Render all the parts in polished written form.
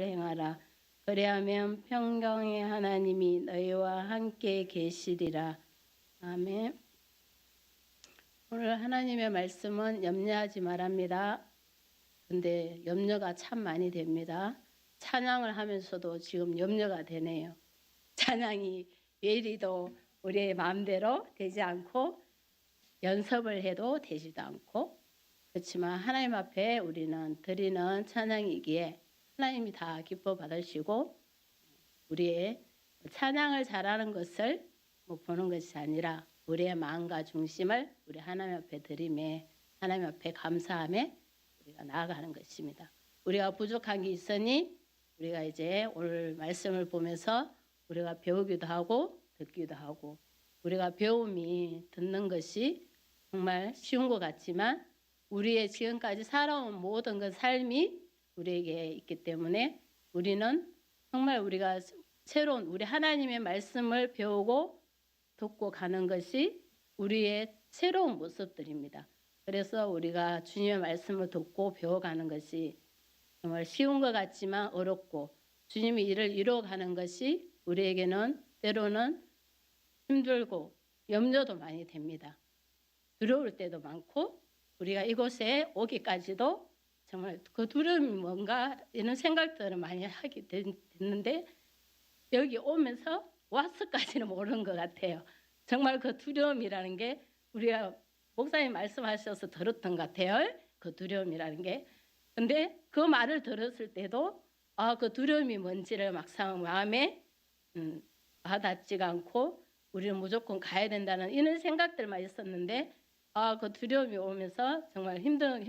행하라. 그리하면 평강의 하나님이 너희와 함께 계시리라. 아멘. 오늘 하나님의 말씀은 염려하지 말랍니다. 근데 염려가 참 많이 됩니다. 찬양을 하면서도 지금 염려가 되네요. 찬양이 왜 이리도 우리의 마음대로 되지 않고 연습을 해도 되지도 않고, 그렇지만 하나님 앞에 우리는 드리는 찬양이기에 하나님이 다 기뻐 받으시고, 우리의 찬양을 잘하는 것을 보는 것이 아니라 우리의 마음과 중심을 우리 하나님 앞에 드림에, 하나님 앞에 감사함에 우리가 나아가는 것입니다. 우리가 부족한 게 있으니 우리가 이제 오늘 말씀을 보면서 우리가 배우기도 하고 듣기도 하고, 우리가 배움이 듣는 것이 정말 쉬운 것 같지만 우리의 지금까지 살아온 모든 그 삶이 우리에게 있기 때문에 우리는 정말 우리가 새로운 우리 하나님의 말씀을 배우고 듣고 가는 것이 우리의 새로운 모습들입니다. 그래서 우리가 주님의 말씀을 듣고 배워가는 것이 정말 쉬운 것 같지만 어렵고, 주님이 이를 이루어가는 것이 우리에게는 때로는 힘들고 염려도 많이 됩니다. 두려울 때도 많고, 우리가 이곳에 오기까지도 정말 그 두려움이 뭔가 이런 생각들을 많이 하게 됐는데, 여기 오면서 와서까지는 모르는 것 같아요. 정말 그 두려움이라는 게 우리가 목사님 말씀하셔서 들었던 것 같아요. 그 두려움이라는 게. 근데 그 말을 들었을 때도 그 두려움이 뭔지를 막상 마음에 와닿지가 않고, 우리는 무조건 가야 된다는 이런 생각들만 있었는데, 그 두려움이 오면서 정말 힘든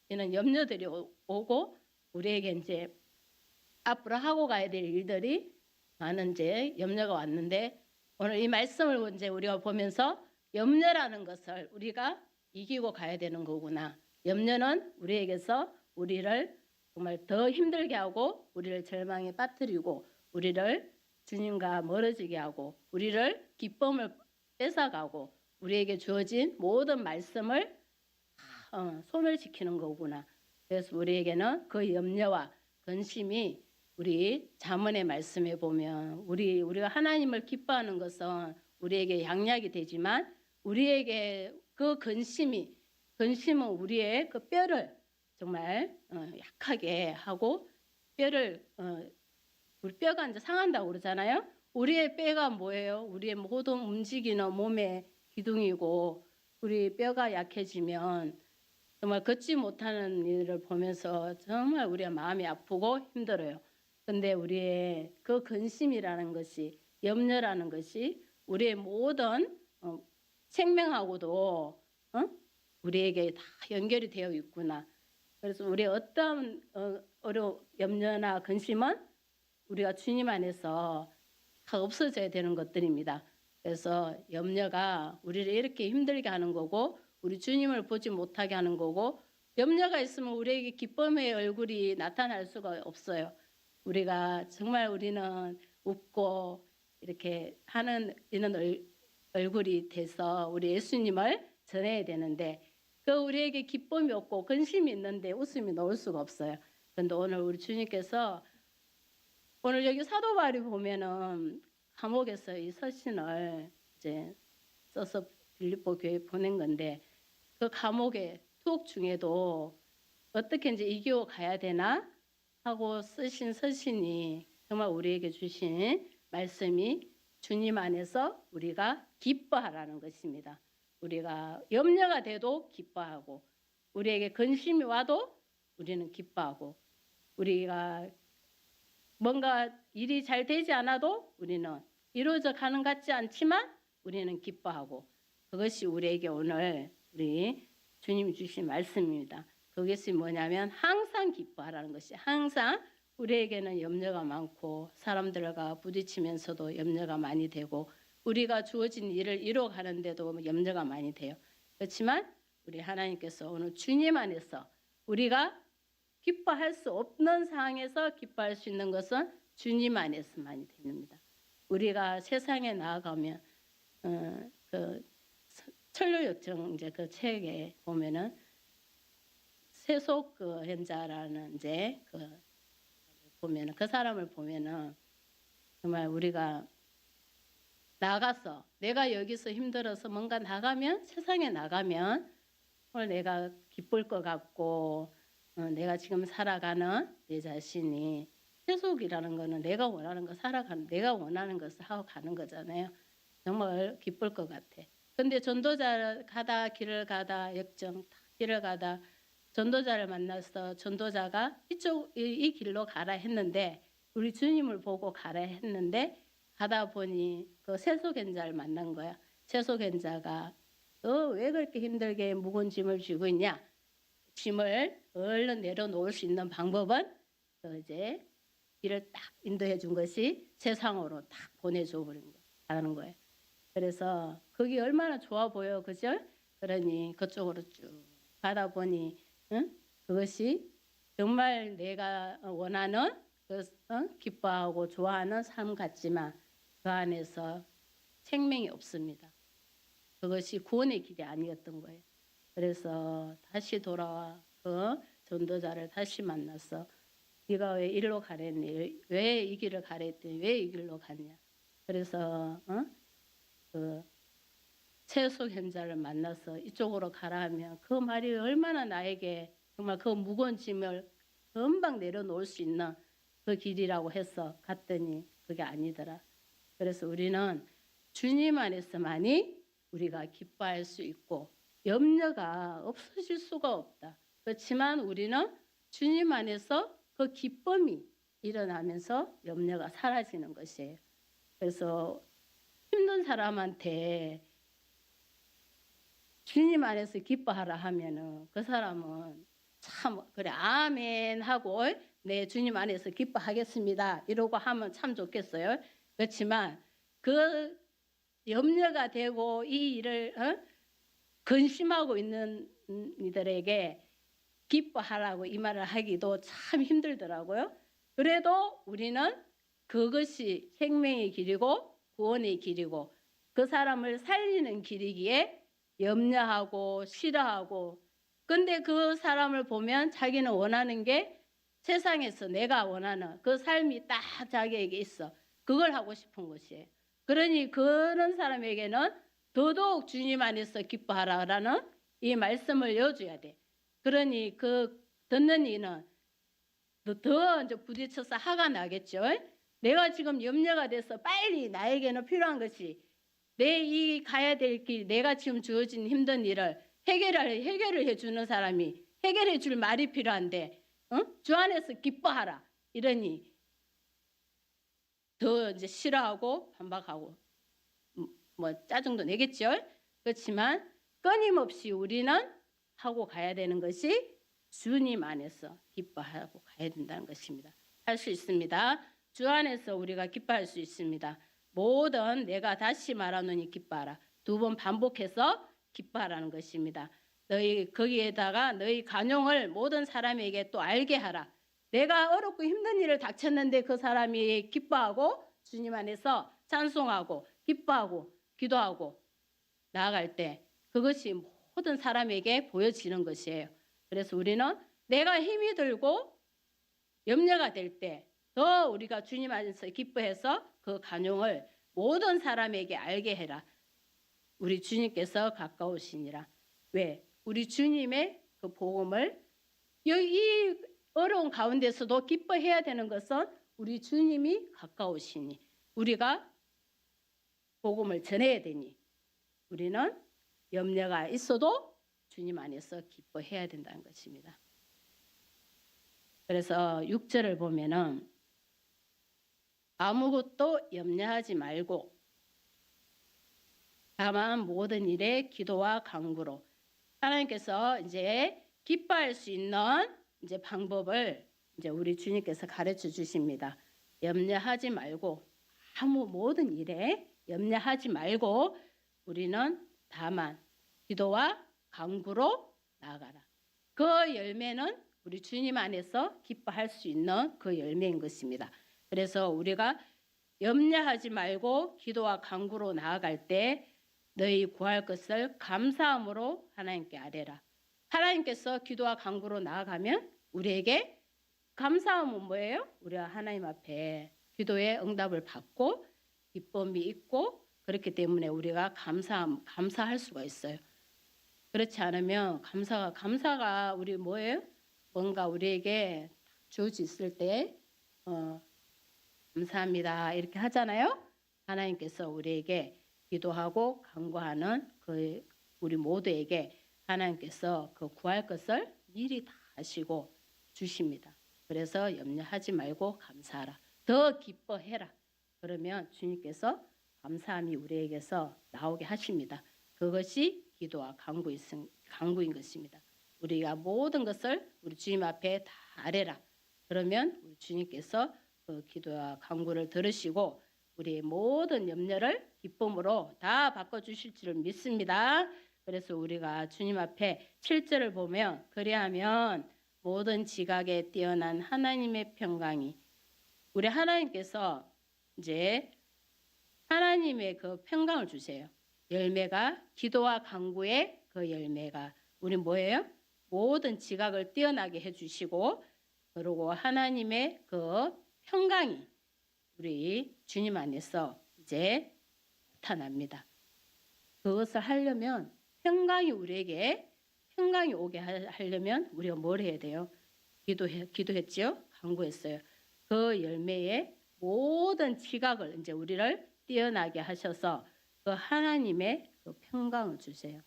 이런 염려들이 오고, 우리에게 이제 앞으로 하고 가야 될 일들이 많은 이제 염려가 왔는데, 오늘 이 말씀을 이제 우리가 보면서 염려라는 것을 우리가 이기고 가야 되는 거구나. 염려는 우리에게서 우리를 정말 더 힘들게 하고, 우리를 절망에 빠뜨리고, 우리를 주님과 멀어지게 하고, 우리를 기쁨을 뺏어가고, 우리에게 주어진 모든 말씀을 소멸시키는 거구나. 그래서 우리에게는 그 염려와 근심이, 우리 잠언의 말씀에 보면 우리가 하나님을 기뻐하는 것은 우리에게 양약이 되지만, 우리에게 그 근심은 우리의 그 뼈를 정말 약하게 하고, 뼈를 우리 뼈가 이제 상한다고 그러잖아요. 우리의 뼈가 뭐예요? 우리의 모든 움직이는 몸의 기둥이고, 우리 뼈가 약해지면 정말 걷지 못하는 일을 보면서 정말 우리가 마음이 아프고 힘들어요. 근데 우리의 그 근심이라는 것이, 염려라는 것이 우리의 모든 생명하고도 우리에게 다 연결이 되어 있구나. 그래서 우리의 어떤 염려나 근심은 우리가 주님 안에서 다 없어져야 되는 것들입니다. 그래서 염려가 우리를 이렇게 힘들게 하는 거고, 우리 주님을 보지 못하게 하는 거고, 염려가 있으면 우리에게 기쁨의 얼굴이 나타날 수가 없어요. 우리가 정말 우리는 웃고 이렇게 하는 이런 얼굴이 돼서 우리 예수님을 전해야 되는데, 그 우리에게 기쁨이 없고 근심이 있는데 웃음이 나올 수가 없어요. 그런데 오늘 우리 주님께서 오늘 여기 사도 바울이 보면은 감옥에서 이 서신을 이제 써서 빌립보 교회에 보낸 건데, 그 감옥의 투옥 중에도 어떻게 이제 이겨 가야 되나 하고 쓰신 서신이 정말 우리에게 주신 말씀이 주님 안에서 우리가 기뻐하라는 것입니다. 우리가 염려가 돼도 기뻐하고, 우리에게 근심이 와도 우리는 기뻐하고, 우리가 뭔가 일이 잘 되지 않아도 우리는 이루어져 가는 것 같지 않지만 우리는 기뻐하고, 그것이 우리에게 오늘 우리 주님이 주신 말씀입니다. 그것이 뭐냐면 항상 기뻐하라는 것이, 항상 우리에게는 염려가 많고 사람들과 부딪히면서도 염려가 많이 되고, 우리가 주어진 일을 이루어가는데도 염려가 많이 돼요. 그렇지만 우리 하나님께서 오늘 주님 안에서 우리가 기뻐할 수 없는 상황에서 기뻐할 수 있는 것은 주님 안에서만이 됩니다. 우리가 세상에 나아가면 그 천류역정 이제 그 책에 보면은 세속 그 현자라는 이제 그 보면은 그 사람을 보면은 정말 우리가 나가서 내가 여기서 힘들어서 뭔가 나가면 세상에 나가면 오늘 내가 기쁠 것 같고 내가 지금 살아가는 내 자신이 세속이라는 거는 내가 원하는 거 살아가는 내가 원하는 것을 하고 가는 거잖아요. 정말 기쁠 것 같아. 근데 전도자 가다 길을 가다 역정 길을 가다 전도자를 만나서 전도자가 이 길로 가라 했는데 우리 주님을 보고 가라 했는데 가다 보니 그 세속행자를 만난 거야. 세속행자가 너 왜 그렇게 힘들게 무거운 짐을 쥐고 있냐? 짐을 얼른 내려놓을 수 있는 방법은 또 이제 길을 딱 인도해 준 것이 세상으로 딱 보내줘 버린 거 하는 거예요. 그래서 그게 얼마나 좋아 보여, 그죠? 그러니 그쪽으로 쭉 가다 보니 그것이 정말 내가 원하는 기뻐하고 좋아하는 삶 같지만 그 안에서 생명이 없습니다. 그것이 구원의 길이 아니었던 거예요. 그래서 다시 돌아와 그 전도자를 다시 만나서 네가 왜 이리로 가랬니? 왜 이 길을 가랬더니 왜 이 길로 갔냐? 그래서 그 세속행자를 만나서 이쪽으로 가라 하면 그 말이 얼마나 나에게 정말 그 무거운 짐을 금방 내려놓을 수 있는 그 길이라고 해서 갔더니 그게 아니더라. 그래서 우리는 주님 안에서만이 우리가 기뻐할 수 있고 염려가 없어질 수가 없다. 그렇지만 우리는 주님 안에서 그 기쁨이 일어나면서 염려가 사라지는 것이에요. 그래서 힘든 사람한테 주님 안에서 기뻐하라 하면은 그 사람은 참 그래 아멘 하고 네 주님 안에서 기뻐하겠습니다 이러고 하면 참 좋겠어요. 그렇지만 그 염려가 되고 이 일을 근심하고 있는 이들에게 기뻐하라고 이 말을 하기도 참 힘들더라고요. 그래도 우리는 그것이 생명의 길이고 구원의 길이고 그 사람을 살리는 길이기에 염려하고 싫어하고 근데 그 사람을 보면 자기는 원하는 게 세상에서 내가 원하는 그 삶이 딱 자기에게 있어. 그걸 하고 싶은 것이에요. 그러니 그런 사람에게는 더더욱 주님 안에서 기뻐하라라는 이 말씀을 여줘야 돼. 그러니 그 듣는 이는 더 이제 부딪혀서 화가 나겠죠. 내가 지금 염려가 돼서 빨리 나에게는 필요한 것이 내 이 가야 될 길, 내가 지금 주어진 힘든 일을 해결을 해주는 사람이 해결해 줄 말이 필요한데, 주 안에서 기뻐하라 이러니 더 이제 싫어하고 반박하고 뭐 짜증도 내겠죠. 그렇지만 끊임없이 우리는 하고 가야 되는 것이 주님 안에서 기뻐하고 가야 된다는 것입니다. 할 수 있습니다. 주 안에서 우리가 기뻐할 수 있습니다. 모든 내가 다시 말하노니 기뻐하라. 2번 반복해서 기뻐하라는 것입니다. 너희 거기에다가 너희 간용을 모든 사람에게 또 알게 하라. 내가 어렵고 힘든 일을 닥쳤는데 그 사람이 기뻐하고 주님 안에서 찬송하고 기뻐하고 기도하고 나아갈 때 그것이 모든 사람에게 보여지는 것이에요. 그래서 우리는 내가 힘이 들고 염려가 될 때 더 우리가 주님 안에서 기뻐해서 그 간용을 모든 사람에게 알게 해라. 우리 주님께서 가까우시니라. 왜? 우리 주님의 그 복음을 이 어려운 가운데서도 기뻐해야 되는 것은 우리 주님이 가까우시니 우리가 복음을 전해야 되니 우리는 염려가 있어도 주님 안에서 기뻐해야 된다는 것입니다. 그래서 6절을 보면은 아무것도 염려하지 말고 다만 모든 일에 기도와 간구로 하나님께서 이제 기뻐할 수 있는 이제 방법을 이제 우리 주님께서 가르쳐 주십니다. 염려하지 말고 모든 일에 염려하지 말고 우리는 다만 기도와 간구로 나아가라. 그 열매는 우리 주님 안에서 기뻐할 수 있는 그 열매인 것입니다. 그래서 우리가 염려하지 말고 기도와 간구로 나아갈 때 너희 구할 것을 감사함으로 하나님께 아뢰라. 하나님께서 기도와 간구로 나아가면 우리에게 감사함은 뭐예요? 우리가 하나님 앞에 기도의 응답을 받고 기쁨이 있고 그렇기 때문에 우리가 감사할 수가 있어요. 그렇지 않으면 감사가 우리 뭐예요? 뭔가 우리에게 주어지 있을 때 감사합니다 이렇게 하잖아요. 하나님께서 우리에게 기도하고 간구하는 그 우리 모두에게 하나님께서 그 구할 것을 미리 다 하시고 주십니다. 그래서 염려하지 말고 감사하라. 더 기뻐해라. 그러면 주님께서 감사함이 우리에게서 나오게 하십니다. 그것이 기도와 간구인 것입니다. 우리가 모든 것을 우리 주님 앞에 다 아뢰라. 그러면 우리 주님께서 그 기도와 간구를 들으시고 우리의 모든 염려를 기쁨으로 다 바꿔주실 줄 믿습니다. 그래서 우리가 주님 앞에 7절을 보면 그리하면 모든 지각에 뛰어난 하나님의 평강이 우리 하나님께서 이제 하나님의 그 평강을 주세요. 열매가 기도와 간구의 그 열매가 우리 뭐예요? 모든 지각을 뛰어나게 해주시고 그리고 하나님의 그 평강이 우리 주님 안에서 이제 나타납니다. 그것을 하려면 평강이 오게 하려면 우리가 뭘 해야 돼요? 기도했지요? 간구했어요. 그 열매의 모든 지각을 이제 우리를 뛰어나게 하셔서 그 하나님의 그 평강을 주세요.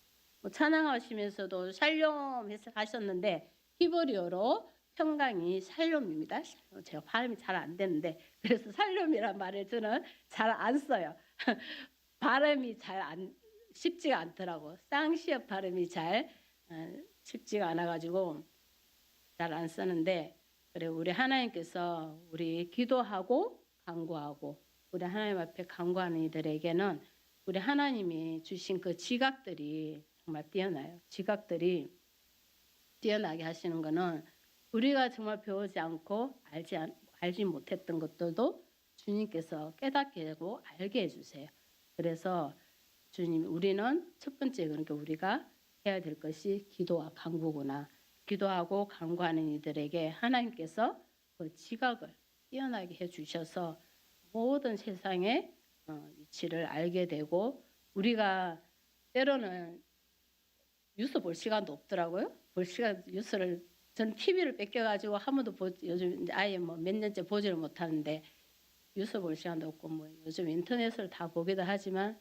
찬양하시면서도 샬롬 하셨는데 히브리어로 평강이 샬롬입니다. 제가 발음이 잘 안 되는데 그래서 샬롬이란 말을 저는 잘 안 써요. 발음이 쉽지가 않더라고. 쌍시업 발음이 쉽지가 않아가지고 잘 안 쓰는데 그래 우리 하나님께서 우리 기도하고 간구하고 우리 하나님 앞에 간구하는 이들에게는 우리 하나님이 주신 그 지각들이 정말 뛰어나요. 지각들이 뛰어나게 하시는 거는 우리가 정말 배우지 않고 알지 못했던 것들도 주님께서 깨닫게 하고 알게 해주세요. 그래서 주님 우리는 첫 번째 그러니까 우리가 해야 될 것이 기도와 간구구나. 기도하고 간구하는 이들에게 하나님께서 그 지각을 뛰어나게 해주셔서 모든 세상의 위치를 알게 되고 우리가 때로는 뉴스 볼 시간도 없더라고요. 뉴스를 전 TV를 뺏겨가지고 한 번도 요즘 아예 뭐 몇 년째 보지를 못하는데 뉴스 볼 시간도 없고 뭐 요즘 인터넷을 다 보기도 하지만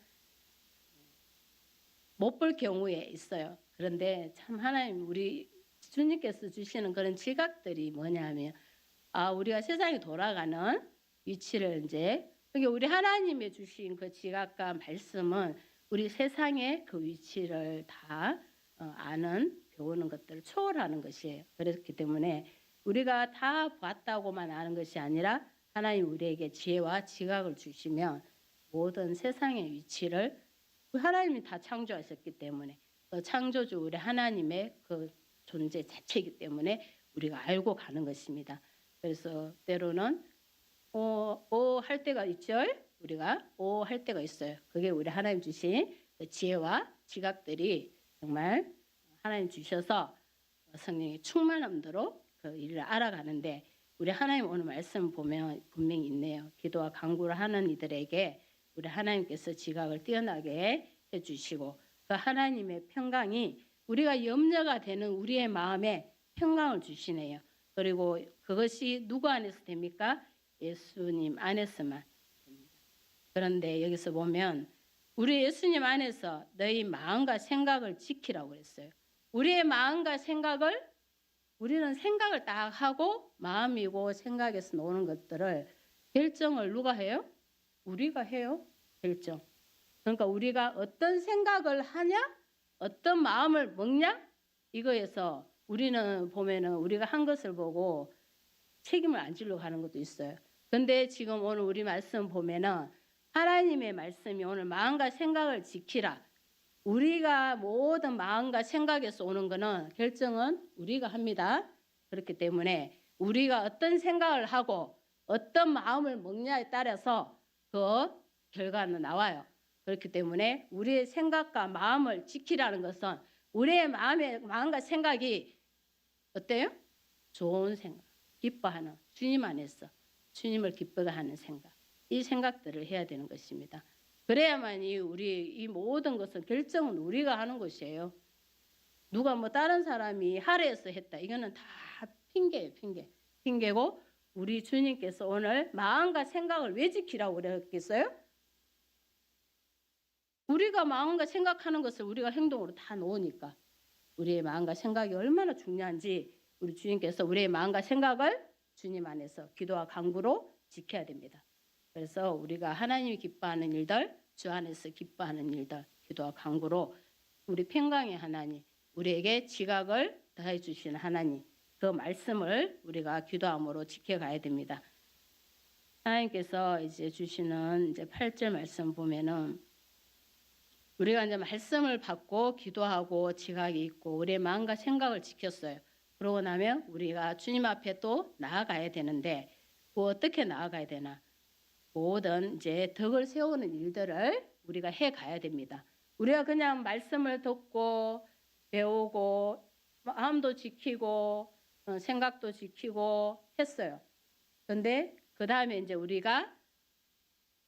못 볼 경우에 있어요. 그런데 참 하나님 우리 주님께서 주시는 그런 지각들이 뭐냐면 우리가 세상이 돌아가는 위치를 이제 그러니까 우리 하나님이 주신 그 지각과 말씀은 우리 세상의 그 위치를 다 아는 배우는 것들을 초월하는 것이에요. 그렇기 때문에 우리가 다 봤다고만 아는 것이 아니라 하나님 우리에게 지혜와 지각을 주시면 모든 세상의 위치를 하나님이 다 창조하셨기 때문에 그 창조주 우리 하나님의 그 존재 자체이기 때문에 우리가 알고 가는 것입니다. 그래서 때로는 할 때가 있죠. 우리가 할 때가 있어요. 그게 우리 하나님 주신 그 지혜와 지각들이 정말 하나님 주셔서 성령의 충만함대로 그 일을 알아가는데 우리 하나님 오늘 말씀 보면 분명히 있네요. 기도와 간구를 하는 이들에게 우리 하나님께서 지각을 뛰어나게 해주시고 그 하나님의 평강이 우리가 염려가 되는 우리의 마음에 평강을 주시네요. 그리고 그것이 누구 안에서 됩니까? 예수님 안에서만 됩니다. 그런데 여기서 보면 우리 예수님 안에서 너희 마음과 생각을 지키라고 그랬어요. 우리의 마음과 생각을 우리는 생각을 딱 하고 마음이고 생각에서 나오는 것들을 결정을 누가 해요? 우리가 해요. 결정. 그러니까 우리가 어떤 생각을 하냐? 어떤 마음을 먹냐? 이거에서 우리는 보면은 우리가 한 것을 보고 책임을 안 지려고 하는 것도 있어요. 근데 지금 오늘 우리 말씀 보면은 하나님의 말씀이 오늘 마음과 생각을 지키라. 우리가 모든 마음과 생각에서 오는 거는 결정은 우리가 합니다. 그렇기 때문에 우리가 어떤 생각을 하고 어떤 마음을 먹냐에 따라서 그 결과는 나와요. 그렇기 때문에 우리의 생각과 마음을 지키라는 것은 우리의 마음과 생각이 어때요? 좋은 생각, 기뻐하는 주님 안에서 주님을 기쁘게 하는 생각, 이 생각들을 해야 되는 것입니다. 그래야만이 우리 이 모든 것은 결정은 우리가 하는 것이에요. 누가 뭐 다른 사람이 하래서 했다. 이거는 다 핑계예요, 핑계. 핑계고 우리 주님께서 오늘 마음과 생각을 왜 지키라고 그랬겠어요? 우리가 마음과 생각하는 것을 우리가 행동으로 다 놓으니까 우리의 마음과 생각이 얼마나 중요한지 우리 주님께서 우리의 마음과 생각을 주님 안에서 기도와 간구로 지켜야 됩니다. 그래서 우리가 하나님이 기뻐하는 일들, 주 안에서 기뻐하는 일들, 기도와 간구로 우리 평강의 하나님, 우리에게 지각을 더해 주시는 하나님, 그 말씀을 우리가 기도함으로 지켜가야 됩니다. 하나님께서 이제 주시는 이제 8절 말씀 보면은 우리가 이제 말씀을 받고 기도하고 지각이 있고 우리의 마음과 생각을 지켰어요. 그러고 나면 우리가 주님 앞에 또 나아가야 되는데 뭐 어떻게 나아가야 되나? 모든 이제 덕을 세우는 일들을 우리가 해 가야 됩니다. 우리가 그냥 말씀을 듣고 배우고 마음도 지키고 생각도 지키고 했어요. 그런데 그 다음에 이제 우리가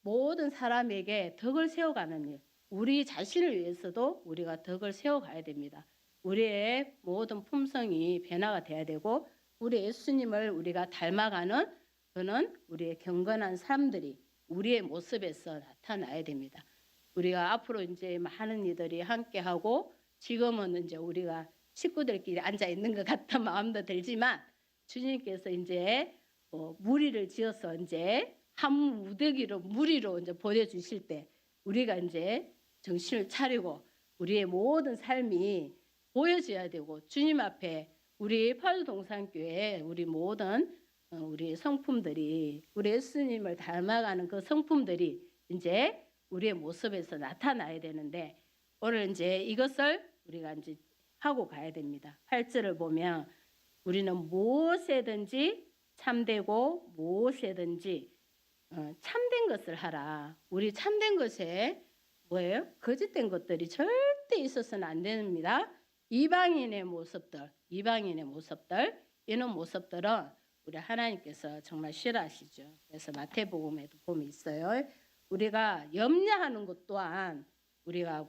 모든 사람에게 덕을 세워가는 일, 우리 자신을 위해서도 우리가 덕을 세워가야 됩니다. 우리의 모든 품성이 변화가 돼야 되고 우리 예수님을 우리가 닮아가는 그는 우리의 경건한 사람들이 우리의 모습에서 나타나야 됩니다. 우리가 앞으로 이제 많은 이들이 함께하고 지금은 이제 우리가 식구들끼리 앉아 있는 것 같은 마음도 들지만 주님께서 이제 무리를 지어서 이제 한 무더기로 무리로 이제 보내주실 때 우리가 이제 정신을 차리고 우리의 모든 삶이 보여져야 되고 주님 앞에 우리 파주동산교회 우리 모든 우리 성품들이 우리 예수님을 닮아가는 그 성품들이 이제 우리의 모습에서 나타나야 되는데 오늘 이제 이것을 우리가 이제 하고 가야 됩니다. 8절을 보면 우리는 무엇에든지 참되고 무엇에든지 참된 것을 하라. 우리 참된 것에 뭐예요? 거짓된 것들이 절대 있어서는 안 됩니다. 이방인의 모습들, 이런 모습들은 우리 하나님께서 정말 싫어하시죠. 그래서 마태복음에도 보면 있어요. 우리가 염려하는 것 또한 우리가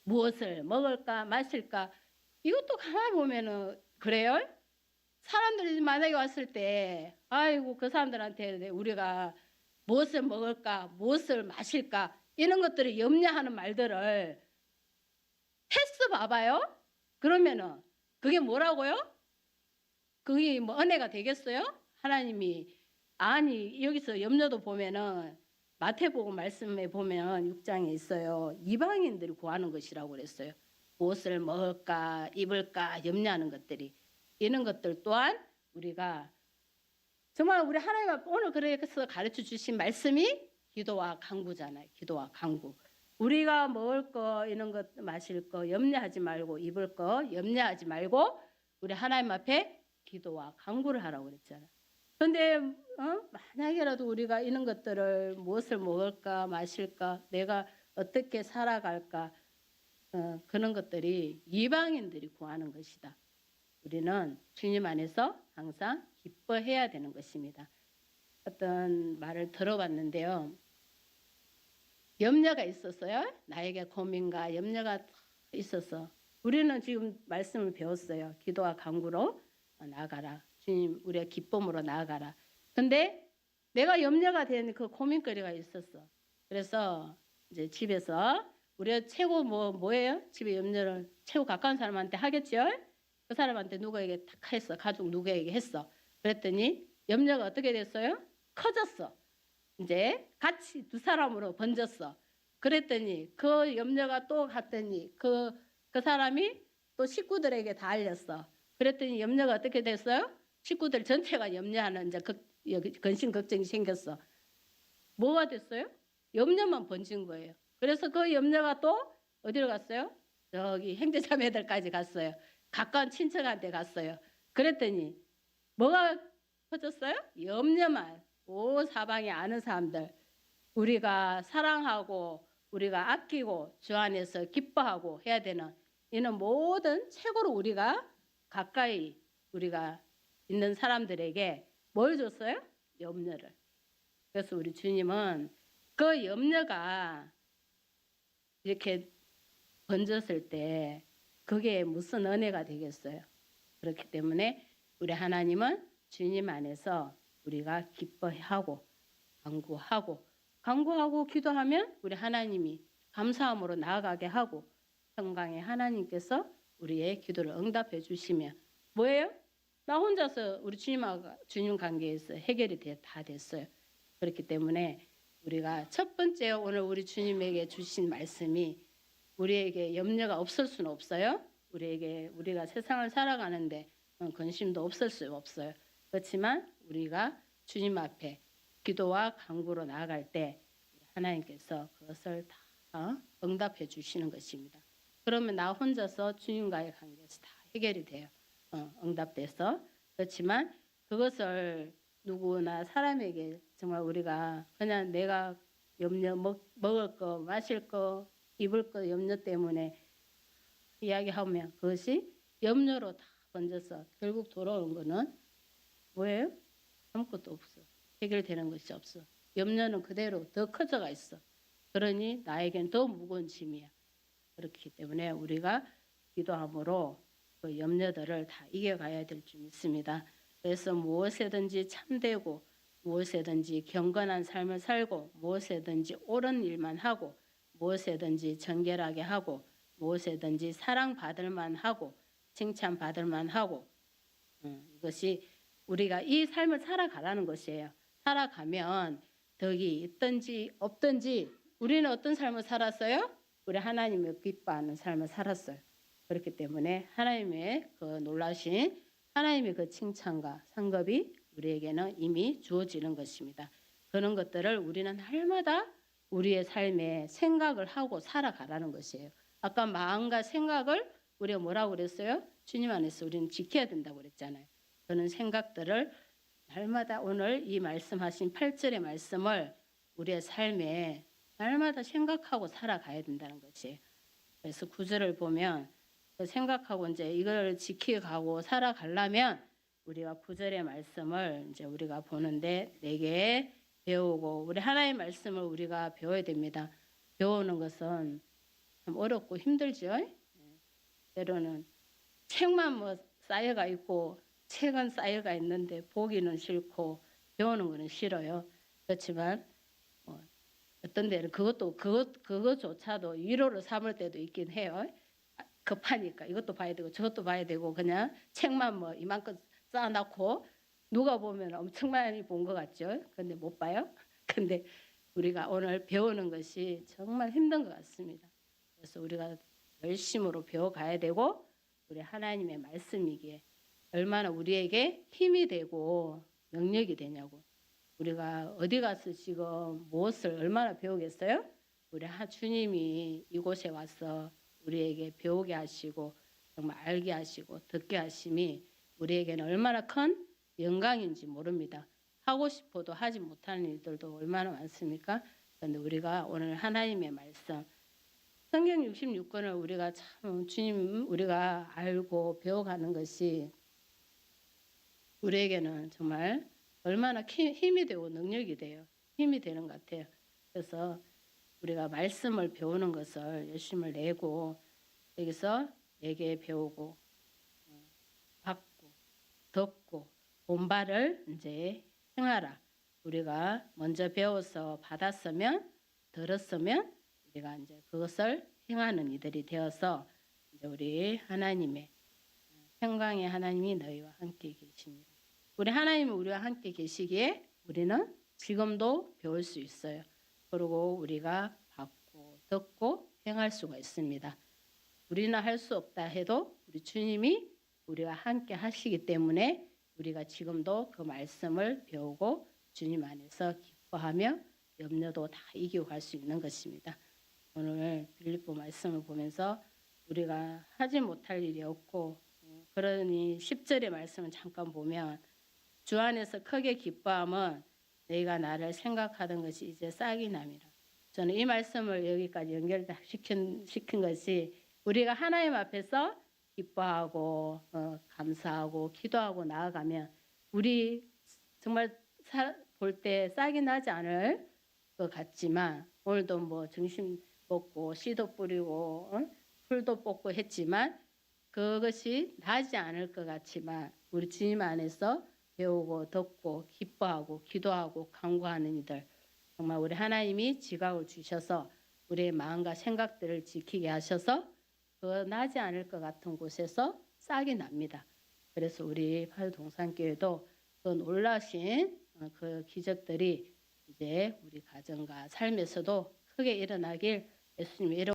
무엇을 먹을까 마실까 이것도 가만히 보면은 그래요. 사람들이 만약에 왔을 때 아이고 그 사람들한테 우리가 무엇을 먹을까 무엇을 마실까 이런 것들을 염려하는 말들을 했어 봐봐요. 그러면은 그게 뭐라고요? 그게 뭐 은혜가 되겠어요? 하나님이 아니 여기서 염려도 보면은 마태복음 말씀에 보면 6장에 있어요. 이방인들이 구하는 것이라고 그랬어요. 무엇을 먹을까 입을까 염려하는 것들이 이런 것들 또한 우리가 정말 우리 하나님 오늘 그래서 가르쳐 주신 말씀이 기도와 간구잖아요. 기도와 간구. 우리가 먹을 거 이런 것 마실 거 염려하지 말고 입을 거 염려하지 말고 우리 하나님 앞에 기도와 간구를 하라고 그랬잖아요. 그런데 만약에라도 우리가 이런 것들을 무엇을 먹을까 마실까 내가 어떻게 살아갈까 그런 것들이 이방인들이 구하는 것이다. 우리는 주님 안에서 항상 기뻐해야 되는 것입니다. 어떤 말을 들어봤는데요. 염려가 있었어요. 나에게 고민과 염려가 있어서 우리는 지금 말씀을 배웠어요. 기도와 간구로 나아가라. 주님 우리의 기쁨으로 나아가라. 근데 내가 염려가 된 그 고민거리가 있었어. 그래서 이제 집에서 우리가 최고 뭐예요? 집에 염려를 최고 가까운 사람한테 하겠죠? 그 사람한테 누구에게 딱 했어. 가족 누구에게 했어. 그랬더니 염려가 어떻게 됐어요? 커졌어. 이제 같이 두 사람으로 번졌어. 그랬더니 그 염려가 또 갔더니 그 사람이 또 식구들에게 다 알렸어. 그랬더니 염려가 어떻게 됐어요? 식구들 전체가 염려하는 이제 근심 걱정이 생겼어. 뭐가 됐어요? 염려만 번진 거예요. 그래서 그 염려가 또 어디로 갔어요? 저기 형제자매들까지 갔어요. 가까운 친척한테 갔어요. 그랬더니 뭐가 퍼졌어요? 염려만. 사방에 아는 사람들 우리가 사랑하고 우리가 아끼고 주 안에서 기뻐하고 해야 되는 이는 모든 최고로 우리가 가까이 우리가 있는 사람들에게 뭘 줬어요? 염려를. 그래서 우리 주님은 그 염려가 이렇게 번졌을 때 그게 무슨 은혜가 되겠어요? 그렇기 때문에 우리 하나님은 주님 안에서 우리가 기뻐하고 간구하고 기도하면 우리 하나님이 감사함으로 나아가게 하고 평강의 하나님께서 우리의 기도를 응답해 주시면 뭐예요? 나 혼자서 우리 주님하고 주님 관계에서 해결이 다 됐어요. 그렇기 때문에 우리가 첫 번째 오늘 우리 주님에게 주신 말씀이 우리에게 염려가 없을 수는 없어요. 우리가 세상을 살아가는데 근심도 없을 수 없어요. 그렇지만 우리가 주님 앞에 기도와 간구로 나아갈 때 하나님께서 그것을 다 응답해 주시는 것입니다. 그러면 나 혼자서 주님과의 관계에서 다 해결이 돼요. 응답돼서. 그렇지만 그것을 누구나 사람에게 정말 우리가 그냥 내가 염려 먹을 거 마실 거 입을 거 염려 때문에 이야기하면 그것이 염려로 다 번져서 결국 돌아오는 거는 뭐예요? 아무것도 없어. 해결되는 것이 없어. 염려는 그대로 더 커져가 있어. 그러니 나에겐 더 무거운 짐이야. 그렇기 때문에 우리가 기도함으로 그 염려들을 다 이겨가야 될 줄 믿습니다. 그래서 무엇에든지 참되고 무엇에든지 경건한 삶을 살고 무엇에든지 옳은 일만 하고 무엇에든지 정결하게 하고 무엇에든지 사랑받을 만하고 칭찬받을 만하고 이것이 우리가 이 삶을 살아가라는 것이에요. 살아가면 덕이 있든지 없든지 우리는 어떤 삶을 살았어요? 우리 하나님을 기뻐하는 삶을 살았어요. 그렇기 때문에 하나님의 그 놀라신 하나님의 그 칭찬과 상급이 우리에게는 이미 주어지는 것입니다. 그런 것들을 우리는 날마다 우리의 삶에 생각을 하고 살아가라는 것이에요. 아까 마음과 생각을 우리가 뭐라고 그랬어요? 주님 안에서 우리는 지켜야 된다고 그랬잖아요. 그런 생각들을 날마다 오늘 이 말씀하신 8절의 말씀을 우리의 삶에 날마다 생각하고 살아가야 된다는 것이에요. 그래서 9절을 보면 생각하고 이제 이걸 지켜가고 살아가려면 우리가 9절의 말씀을 이제 우리가 보는데 내게 배우고 우리 하나의 말씀을 우리가 배워야 됩니다. 배우는 것은 참 어렵고 힘들죠. 때로는 책만 뭐 쌓여가 있고 책은 쌓여가 있는데 보기는 싫고 배우는 거는 싫어요. 그렇지만 어떤 데는 그것조차도 위로를 삼을 때도 있긴 해요. 급하니까 이것도 봐야 되고 저것도 봐야 되고 그냥 책만 뭐 이만큼 쌓아놓고 누가 보면 엄청 많이 본 것 같죠. 근데 못 봐요. 근데 우리가 오늘 배우는 것이 정말 힘든 것 같습니다. 그래서 우리가 열심으로 배워가야 되고 우리 하나님의 말씀이기에 얼마나 우리에게 힘이 되고 능력이 되냐고. 우리가 어디 가서 지금 무엇을 얼마나 배우겠어요? 우리 주님이 이곳에 와서 우리에게 배우게 하시고 정말 알게 하시고 듣게 하심이 우리에게는 얼마나 큰 영광인지 모릅니다. 하고 싶어도 하지 못하는 일들도 얼마나 많습니까? 그런데 우리가 오늘 하나님의 말씀 성경 66권을 우리가 참 주님 우리가 알고 배워가는 것이 우리에게는 정말 얼마나 힘이 되고 능력이 돼요. 힘이 되는 것 같아요. 그래서 우리가 말씀을 배우는 것을 열심을 내고 여기서 내게 배우고 받고 듣고 본바를 이제 행하라. 우리가 먼저 배워서 받았으면 들었으면 우리가 이제 그것을 행하는 이들이 되어서 이제 우리 하나님의 평강의 하나님이 너희와 함께 계십니다. 우리 하나님은 우리와 함께 계시기에 우리는 지금도 배울 수 있어요. 그리고 우리가 받고 듣고 행할 수가 있습니다. 우리는 할 수 없다 해도 우리 주님이 우리와 함께 하시기 때문에 우리가 지금도 그 말씀을 배우고 주님 안에서 기뻐하며 염려도 다 이기고 갈 수 있는 것입니다. 오늘 빌립보 말씀을 보면서 우리가 하지 못할 일이 없고 그러니 10절의 말씀을 잠깐 보면 주 안에서 크게 기뻐함은 너희가 나를 생각하던 것이 이제 싹이 남이라. 저는 이 말씀을 여기까지 연결시킨 것이 우리가 하나님 앞에서 기뻐하고 감사하고 기도하고 나아가면 우리 정말 볼 때 싹이 나지 않을 것 같지만 오늘도 뭐 점심 먹고 씨도 뿌리고 풀도 뽑고 했지만 그것이 나지 않을 것 같지만 우리 주님 안에서 배우고 듣고 기뻐하고 기도하고 간구하는 이들 정말 우리 하나님이 지각을 주셔서 우리의 마음과 생각들을 지키게 하셔서 그 나지 않을 것 같은 곳에서 싹이 납니다. 그래서 우리 파주동산교회도 그 놀라신 그 기적들이 이제 우리 가정과 삶에서도 크게 일어나길 예수님의 이름